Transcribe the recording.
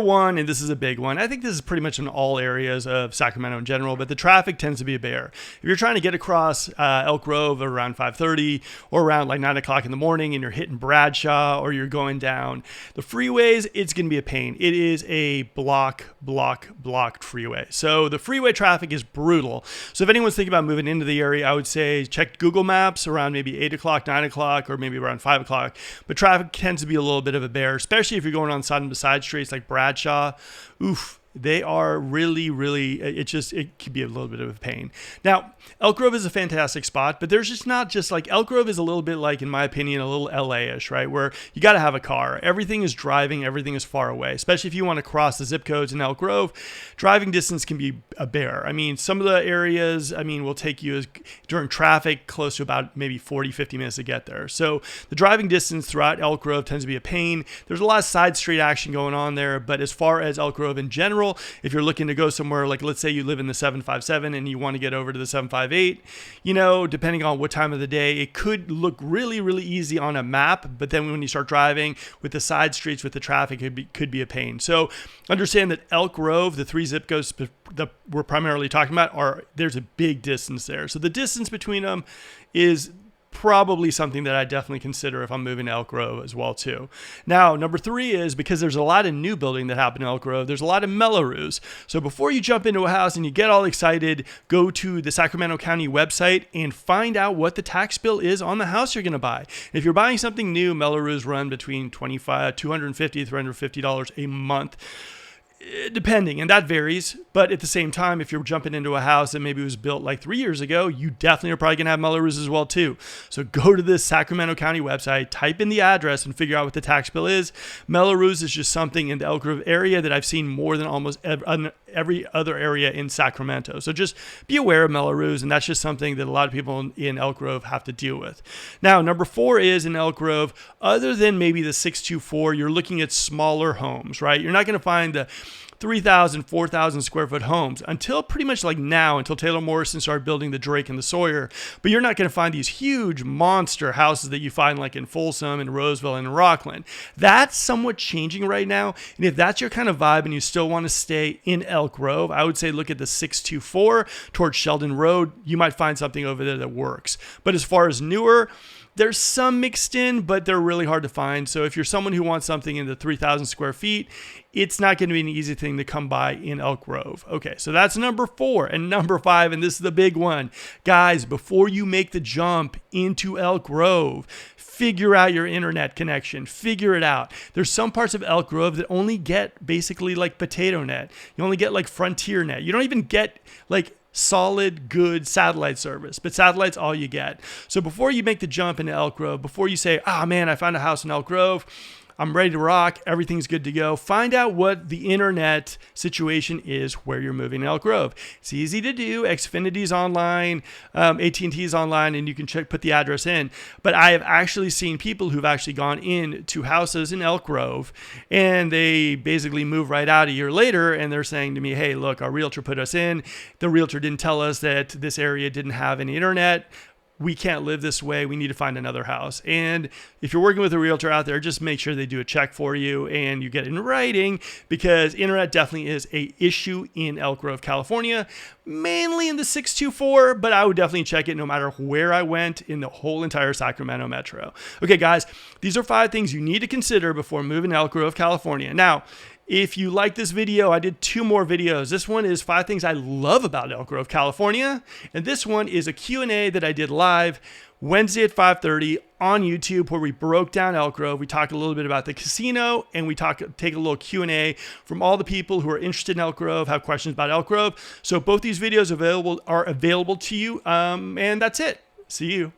One, and this is a big one, I think this is pretty much in all areas of Sacramento in general, but the traffic tends to be a bear. If you're trying to get across Elk Grove around 5:30 or around like 9 o'clock in the morning and you're hitting Bradshaw or you're going down the freeways, it's going to be a pain. It is a blocked freeway. So the freeway traffic is brutal. So if anyone's thinking about moving into the area, I would say check Google Maps around maybe 8 o'clock, 9 o'clock, or maybe around 5 o'clock. But traffic tends to be a little bit of a bear, especially if you're going on side streets like Bradshaw. Oof. They are really, it could be a little bit of a pain. Now, Elk Grove is a fantastic spot, but there's just not just like, Elk Grove is a little bit like, in my opinion, a little LA-ish, right? Where you got to have a car. Everything is driving, everything is far away, especially if you want to cross the zip codes in Elk Grove. Driving distance can be a bear. I mean, some of the areas, will take you during traffic close to about maybe 40, 50 minutes to get there. So the driving distance throughout Elk Grove tends to be a pain. There's a lot of side street action going on there, but as far as Elk Grove in general, if you're looking to go somewhere, like let's say you live in the 757 and you want to get over to the 758, depending on what time of the day, it could look really, really easy on a map. But then when you start driving with the side streets, with the traffic, it could be a pain. So understand that Elk Grove, the 3 zip codes that we're primarily talking about, there's a big distance there. So the distance between them is probably something that I definitely consider if I'm moving to Elk Grove as well too. Now, number 3 is, because there's a lot of new building that happened in Elk Grove, there's a lot of Mellows. So before you jump into a house and you get all excited, go to the Sacramento County website and find out what the tax bill is on the house you're going to buy. If you're buying something new, Mellows run between $250 to $350 a month, depending, and that varies. But at the same time, if you're jumping into a house that maybe was built like 3 years ago, you definitely are probably going to have Mellows as well too. So go to the Sacramento County website, type in the address, and figure out what the tax bill is. Mellows is just something in the Elk Grove area that I've seen more than almost every other area in Sacramento. So just be aware of Mellows, and that's just something that a lot of people in Elk Grove have to deal with. Now, number 4 is, in Elk Grove, other than maybe the 624, you're looking at smaller homes, right? You're not going to find the 3,000, 4,000 square foot homes until pretty much like now, until Taylor Morrison started building the Drake and the Sawyer. But you're not going to find these huge monster houses that you find like in Folsom and Roseville and Rockland. That's somewhat changing right now. And if that's your kind of vibe and you still want to stay in Elk Grove, I would say look at the 624 towards Sheldon Road. You might find something over there that works. But as far as newer, there's some mixed in, but they're really hard to find. So if you're someone who wants something in the 3,000 square feet, it's not going to be an easy thing to come by in Elk Grove. Okay, so that's number 4. And number 5, and this is the big one. Guys, before you make the jump into Elk Grove, figure out your internet connection. Figure it out. There's some parts of Elk Grove that only get basically like potato net. You only get like Frontier net. You don't even get like solid, good satellite service, but satellite's all you get. So before you make the jump into Elk Grove, before you say, man, I found a house in Elk Grove, I'm ready to rock, everything's good to go, find out what the internet situation is where you're moving to Elk Grove. It's easy to do. Xfinity's online, AT&T's online, and you can put the address in. But I have actually seen people who've actually gone into houses in Elk Grove, and they basically move right out a year later, and they're saying to me, hey, look, our realtor put us in. The realtor didn't tell us that this area didn't have any internet. We can't live this way. We need to find another house. And if you're working with a realtor out there, just make sure they do a check for you and you get it in writing, because internet definitely is a issue in Elk Grove, California, mainly in the 624, but I would definitely check it no matter where I went in the whole entire Sacramento metro. Okay, guys, these are 5 things you need to consider before moving to Elk Grove, California. Now, if you like this video, I did 2 more videos. This one is 5 things I love about Elk Grove, California. And this one is a Q&A that I did live Wednesday at 5:30 on YouTube, where we broke down Elk Grove. We talked a little bit about the casino, and we take a little Q&A from all the people who are interested in Elk Grove, have questions about Elk Grove. So both these videos are available to you. And that's it. See you.